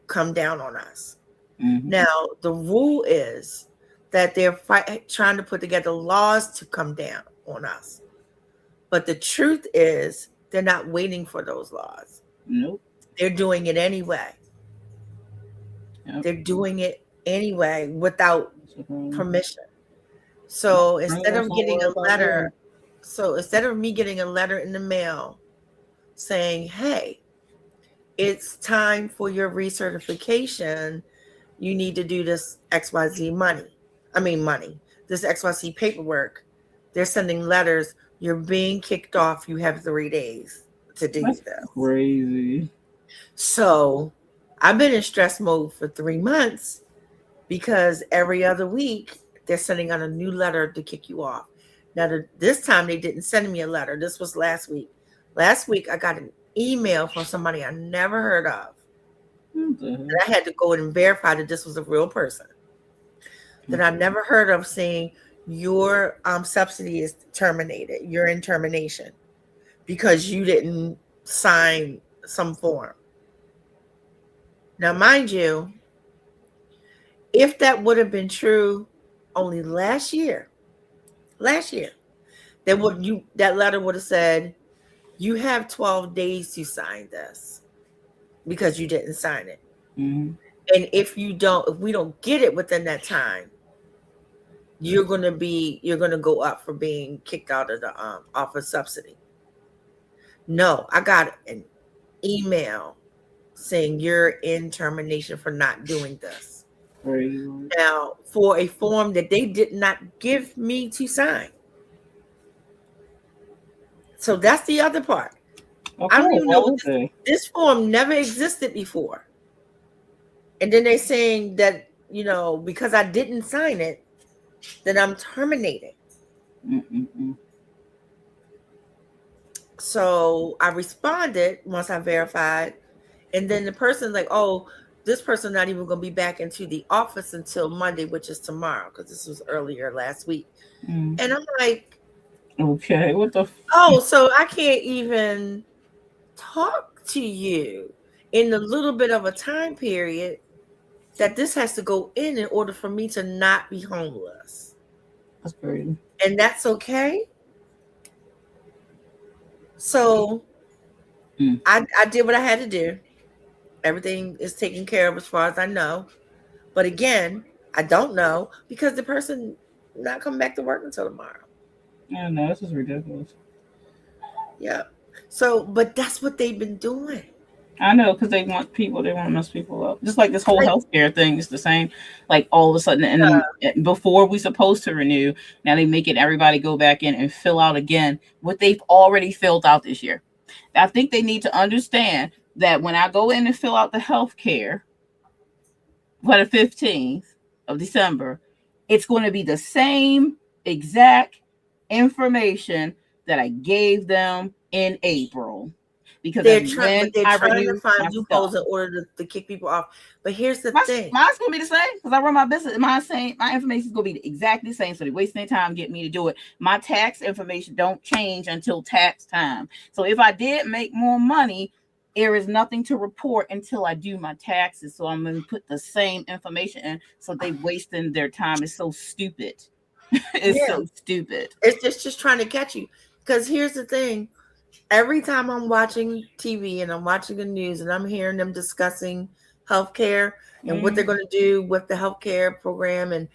come down on us. Mm-hmm. Now, the rule is that they're trying to put together laws to come down on us. But the truth is, they're not waiting for those laws. Nope. They're doing it anyway. Yep. They're doing it anyway without permission. Well, So instead of me getting a letter in the mail saying, hey, it's time for your recertification, you need to do this XYZ money, this XYZ paperwork. They're sending letters. You're being kicked off. You have 3 days to do That's this. crazy. So I've been in stress mode for 3 months because every other week they're sending out a new letter to kick you off. Now, this time they didn't send me a letter. This was last week. Last week I got an email from somebody I never heard of. And I had to go in and verify that this was a real person that I never heard of, saying your subsidy is terminated. You're in termination because you didn't sign some form. Now, mind you, if that would have been true only last year, that letter would have said, you have 12 days to sign this because you didn't sign it. Mm-hmm. And if we don't get it within that time, you're going to go up for being kicked out of the office subsidy. No, I got an email saying you're in termination for not doing this. Crazy. Now, for a form that they did not give me to sign. So that's the other part. Okay, I don't even know this form never existed before. And then they're saying that, because I didn't sign it, that I'm terminated. Mm-mm-mm. So I responded once I verified. And then the person's like, oh, this person's not even going to be back into the office until Monday, which is tomorrow, because this was earlier last week. Mm. And I'm like, okay, what the? So I can't even talk to you in the little bit of a time period that this has to go in order for me to not be homeless. That's crazy. And that's okay. So I did what I had to do. Everything is taken care of as far as I know. But again, I don't know because the person not coming back to work until tomorrow. Yeah, no, this is ridiculous. Yeah. So, but that's what they've been doing. I know, because they want to mess people up. Just like this whole healthcare thing is the same. Like all of a sudden, and then before we supposed to renew, now they making everybody go back in and fill out again what they've already filled out this year. I think they need to understand that when I go in and fill out the healthcare for the 15th of December, it's going to be the same exact information that I gave them in April. Because they're trying to find loopholes in order to kick people off. But here's the thing. Mine's going to be the same because I run my business. My information is going to be exactly the same. So they're wasting their time getting me to do it. My tax information don't change until tax time. So if I did make more money, there is nothing to report until I do my taxes. So I'm going to put the same information in. So they're wasting their time. It's so stupid. So stupid. It's just trying to catch you. Because here's the thing. Every time I'm watching TV and I'm watching the news and I'm hearing them discussing healthcare and what they're going to do with the healthcare program, and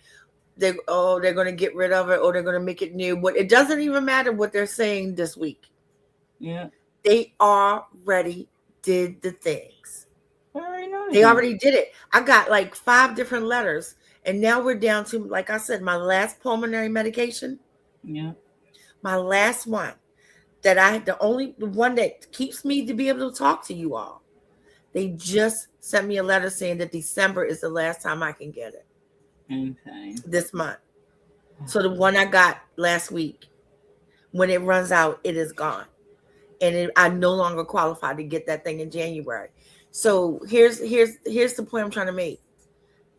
they're going to get rid of it or they're going to make it new. But it doesn't even matter what they're saying this week. Yeah. They already did the things. Very nice. They already did it. I got like 5 different letters. And now we're down to, like I said, my last pulmonary medication. Yeah. My last one. The only one that keeps me to be able to talk to you all. They just sent me a letter saying that December is the last time I can get it. Okay. This month. So the one I got last week, when it runs out, it is gone. And I no longer qualify to get that thing in January. So here's the point I'm trying to make.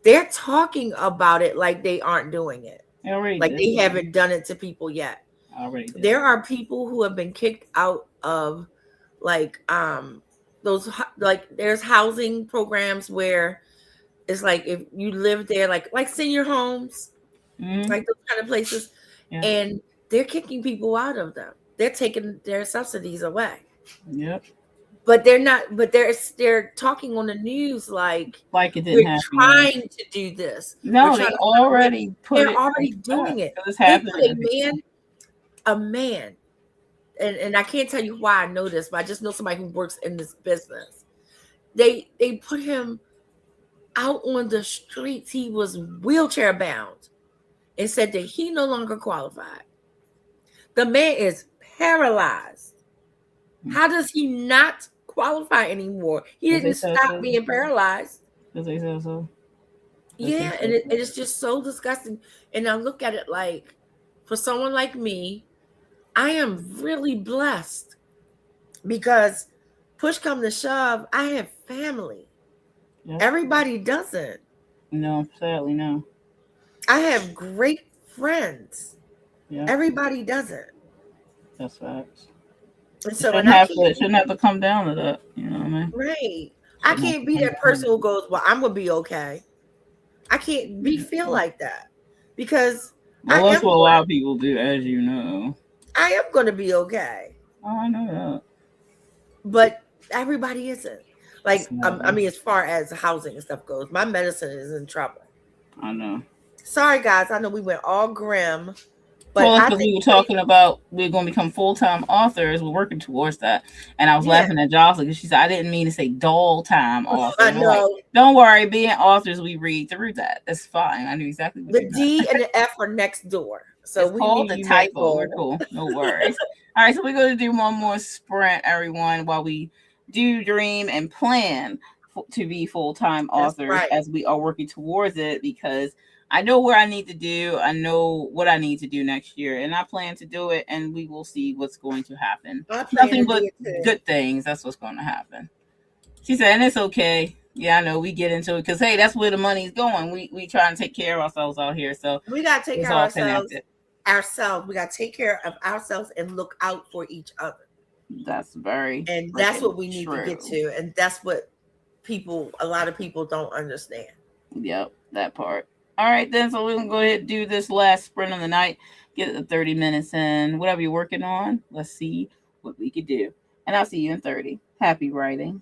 They're talking about it like they aren't doing it. They like they haven't done it to people yet. already did. There are people who have been kicked out of like those like there's housing programs where it's like if you live there like senior homes, Mm-hmm. like those kind of places, Yeah. and they're kicking people out of them. They're taking their subsidies away. Yep. But they're not. But they're talking on the news like Like it didn't we're happen yet. trying to do this. We're No, they trying to separate. already put They're it. already doing it. It's They put happening. a man, and I can't tell you why I know this, but I just know somebody who works in this business. They put him out on the streets. He was wheelchair bound and said that he no longer qualified. The man is paralyzed. How does he not qualify anymore? He didn't stop being paralyzed. Because they said so. Yeah, and it's just so disgusting. And I look at it like, for someone like me, I am really blessed because push come to shove, I have family. Yep. Everybody doesn't. No, sadly, no. I have great friends. Yep. Everybody doesn't. That's facts. And so it shouldn't have to come down to that. You know what I mean? Right. I can't be that person who goes, well, I'm gonna be okay. I can't feel like that because that's what a lot of people do, as you know. I am gonna be okay. Oh, I know that. But everybody isn't. Like, I mean, as far as housing and stuff goes, my medicine is in trouble. I know. Sorry, guys. I know we went all grim. But well, because we were talking about we're going to become full-time authors. We're working towards that. And I was laughing at Jocelyn because she said, I didn't mean to say dull-time authors. I know. Like, don't worry. Being authors, we read through that. That's fine. I knew exactly what the D and the F are next door. So it's called the typo. We're cool. No worries. All right. So we're going to do one more sprint, everyone, while we do dream and plan to be full-time authors as we are working towards it, because I know where I need to do. I know what I need to do next year, and I plan to do it, and we will see what's going to happen. Nothing but good things. That's what's going to happen. She said, and it's okay. Yeah, I know we get into it because, hey, that's where the money's going. We try to take care of ourselves out here. So we got to take care of ourselves. We got to take care of ourselves and look out for each other. That's that's what we need to get to. And that's what a lot of people don't understand. Yep, that part. All right, then. So we're going to go ahead and do this last sprint of the night. Get the 30 minutes in. Whatever you're working on, let's see what we could do. And I'll see you in 30. Happy writing.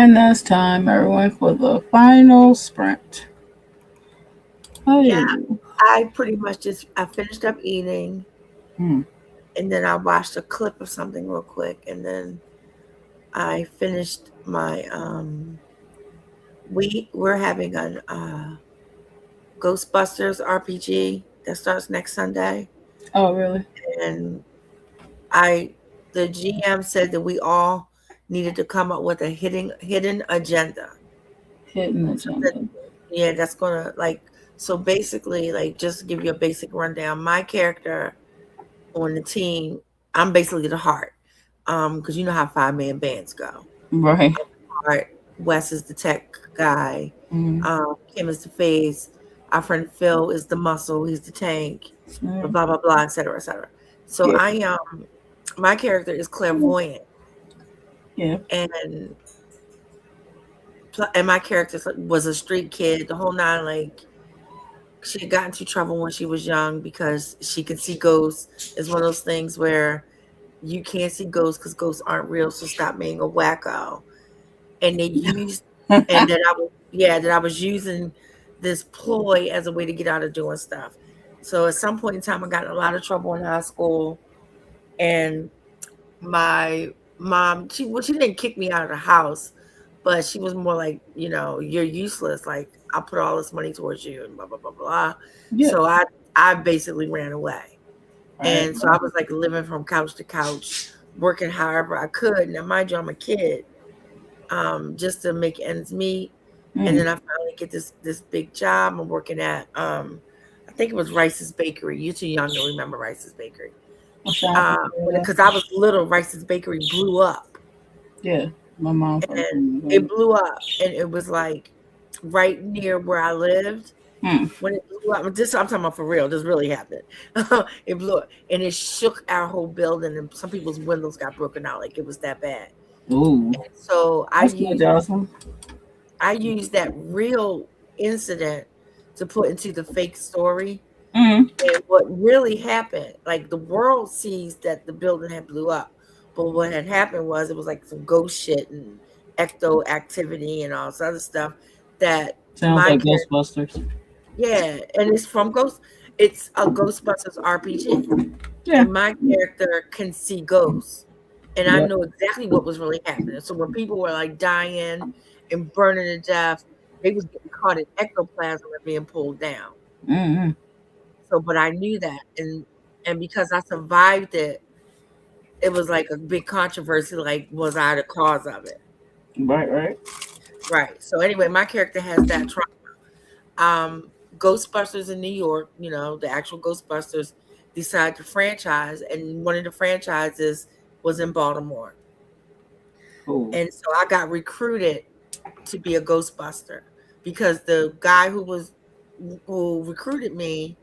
And that's time, everyone, for the final sprint. Yeah, I pretty much I finished up eating, and then I watched a clip of something real quick, and then I finished my we're having an Ghostbusters RPG that starts next Sunday. Oh, really? And the GM said that we all needed to come up with a hidden agenda. Hidden agenda. Yeah, that's gonna so basically, just to give you a basic rundown, my character on the team, I'm basically the heart. Because you know how 5-man bands go. Right. Heart, Wes is the tech guy, Mm-hmm. Kim is the face, our friend Phil is the muscle, he's the tank, blah blah blah, etc. etc. So Yeah. my character is clairvoyant. Yeah. And my character was a street kid, the whole nine. She had gotten into trouble when she was young because she could see ghosts. It's one of those things where you can't see ghosts because ghosts aren't real, so stop being a wacko. And they used, and that I was using this ploy as a way to get out of doing stuff. So at some point in time, I got in a lot of trouble in high school, and my mom, she didn't kick me out of the house, but she was more like, you're useless. Like, I'll put all this money towards you and blah blah blah blah. Yeah. So I basically ran away. And so I was like living from couch to couch, working however I could. Now, mind you, I'm a kid, just to make ends meet. And then I finally get this big job. I'm working at, I think it was Rice's Bakery. You're too young to remember Rice's Bakery. Because I was little, Rice's Bakery blew up. Yeah, my mom. And it blew up, and it was like right near where I lived. When it blew up, I'm talking about for real. This really happened. It blew up, and it shook our whole building, and some people's windows got broken out. Like, it was that bad. Ooh. And so I used that real incident to put into the fake story. And what really happened, like, the world sees that the building had blew up, but what had happened was it was like some ghost shit and ecto activity and all this other stuff that sounds like Ghostbusters. Yeah, and it's from it's a Ghostbusters RPG. Yeah. And my character can see ghosts. And I know exactly what was really happening. So when people were like dying and burning to death, they was getting caught in ectoplasm and being pulled down. So, but I knew that, and because I survived it, it was like a big controversy. Like, was I the cause of it? Right. So anyway, my character has that trauma. Ghostbusters in New York, the actual Ghostbusters, decided to franchise, and one of the franchises was in Baltimore. And so I got recruited to be a Ghostbuster because the guy who recruited me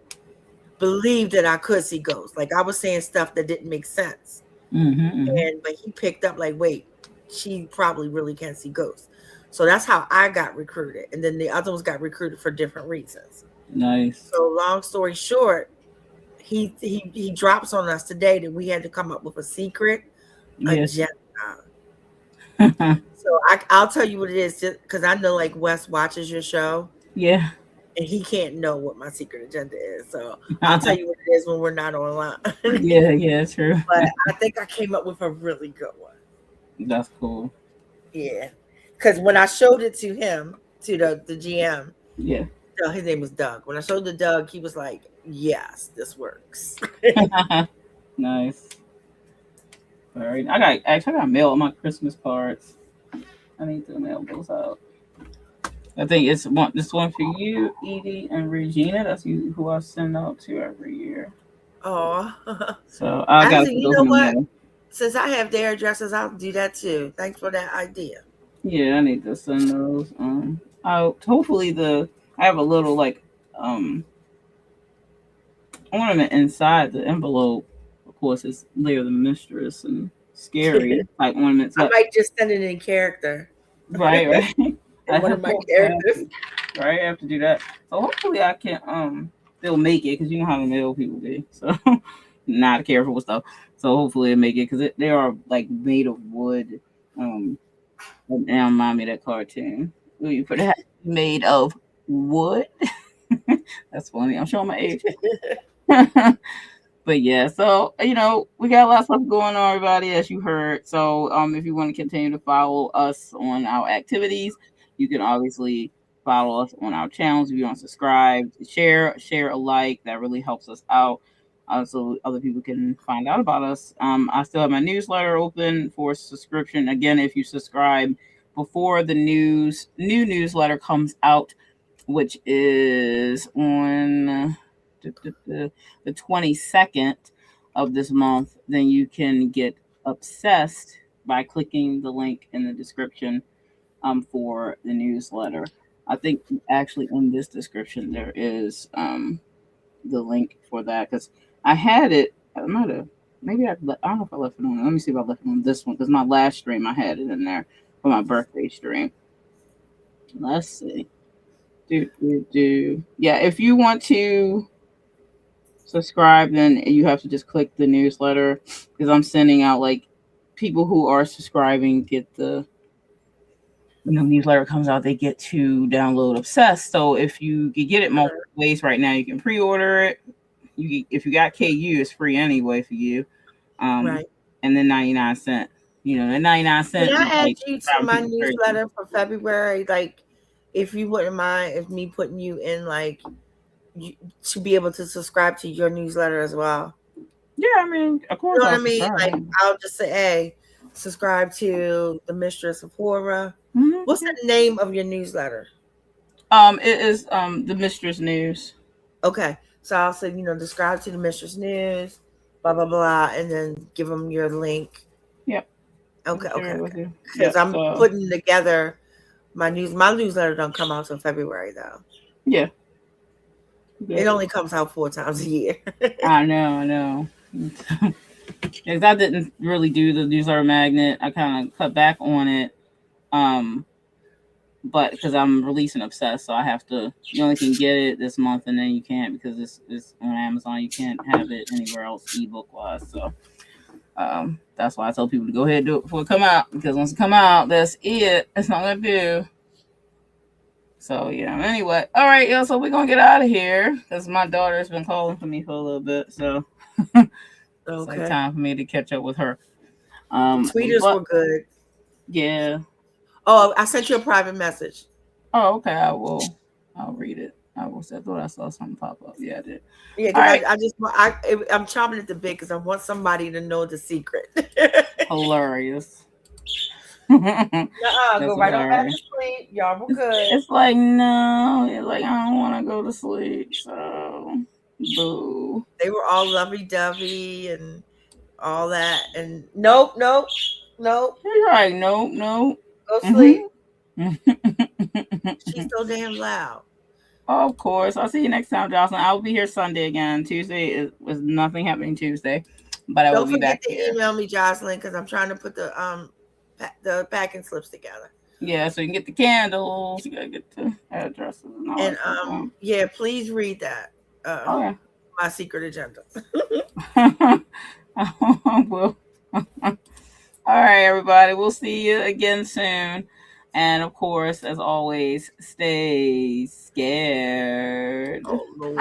believed that I could see ghosts. Like, I was saying stuff that didn't make sense. But he picked up like, wait, she probably really can see ghosts. So that's how I got recruited. And then the other ones got recruited for different reasons. Nice. So long story short, he drops on us today that we had to come up with a secret agenda. So I'll tell you what it is, just because I know, like, Wes watches your show. Yeah. And he can't know what my secret agenda is. So I'll tell you what it is when we're not online. Yeah, true. But I think I came up with a really good one. That's cool. Yeah. Because when I showed it to him, to the GM, his name was Doug. When I showed the Doug, he was like, yes, this works. Nice. All right. I got mail on my Christmas cards. I need to mail those out. I think this one for you, Edie and Regina. That's who I send out to every year. Oh. So I got you know what? Since I have their addresses, I'll do that too. Thanks for that idea. Yeah, I need to send those out. Hopefully I have a little ornament inside the envelope. Of course, it's Layer the Mistress and scary type ornaments. I might just send it in character. Right. One of my characters. Right, I have to do that. So hopefully I can they'll make it, because you know how the mail people be. So not careful with stuff. So hopefully they make it, because they are like made of wood. Now remind me of that cartoon. You put it made of wood. That's funny. I'm showing my age. But yeah, so we got a lot of stuff going on, everybody, as you heard. So if you want to continue to follow us on our activities, you can obviously follow us on our channels. If you want to subscribe, share a like, that really helps us out. So other people can find out about us. I still have my newsletter open for subscription. Again, if you subscribe before the new newsletter comes out, which is on the 22nd of this month, then you can get Obsessed by clicking the link in the description for the newsletter. I think actually in this description there is the link for that, because I had it. I might have. Maybe I don't know if I left it on. Let me see if I left it on this one, because my last stream I had it in there for my birthday stream. Let's see. Yeah, if you want to subscribe, then you have to just click the newsletter, because I'm sending out, like, people who are subscribing get the newsletter comes out, they get to download Obsessed. So if you can get it multiple ways right now, you can pre-order it. If you got KU, it's free anyway for you. Right. And then 99¢. The 99¢. Can I add you to my newsletter for February? Like, if you wouldn't mind, if me putting you in, like, to be able to subscribe to your newsletter as well. Yeah, I mean, of course. You know what I mean? Like, I'll just say, hey, subscribe to the Mistress of Horror. Mm-hmm. What's the name of your newsletter? It is the Mistress News. Okay, so I'll say, subscribe to the Mistress News, blah blah blah, and then give them your link. Yep. Okay. Because I'm putting together my news. My newsletter don't come out till February though. Yeah. It only comes out 4 times a year. I know. Because I didn't really do the newsletter magnet. I kind of cut back on it. But because I'm releasing Obsessed, so I have to. You only can get it this month, and then you can't, because it's on Amazon. You can't have it anywhere else ebook wise. So that's why I tell people to go ahead and do it before it come out, because once it come out, that's it. It's not gonna do. So yeah. Anyway, all right, yo. So we're gonna get out of here, because my daughter's been calling for me for a little bit. So it's like time for me to catch up with her. Tweeters were good. Yeah. Oh, I sent you a private message. Oh, okay. I'll read it. I thought I saw something pop up. Yeah, I did. Yeah, because I'm chomping at the bit because I want somebody to know the secret. Hilarious. Go right on back to sleep. Y'all were good. It's like, no. It's like, I don't want to go to sleep. So, boo. They were all lovey-dovey and all that. And nope. You're right. Nope. Go sleep. She's so damn loud. Oh, of course. I'll see you next time, Jocelyn. I will be here Sunday again. Tuesday was nothing happening Tuesday, but I will be back here. Don't forget to email me, Jocelyn, because I'm trying to put the packing slips together. Yeah, so you can get the candles. You gotta get the addresses and all that. And yeah, please read that. Okay. My secret agenda. Well. All right, everybody. We'll see you again soon. And of course, as always, stay scared. Oh, Lord.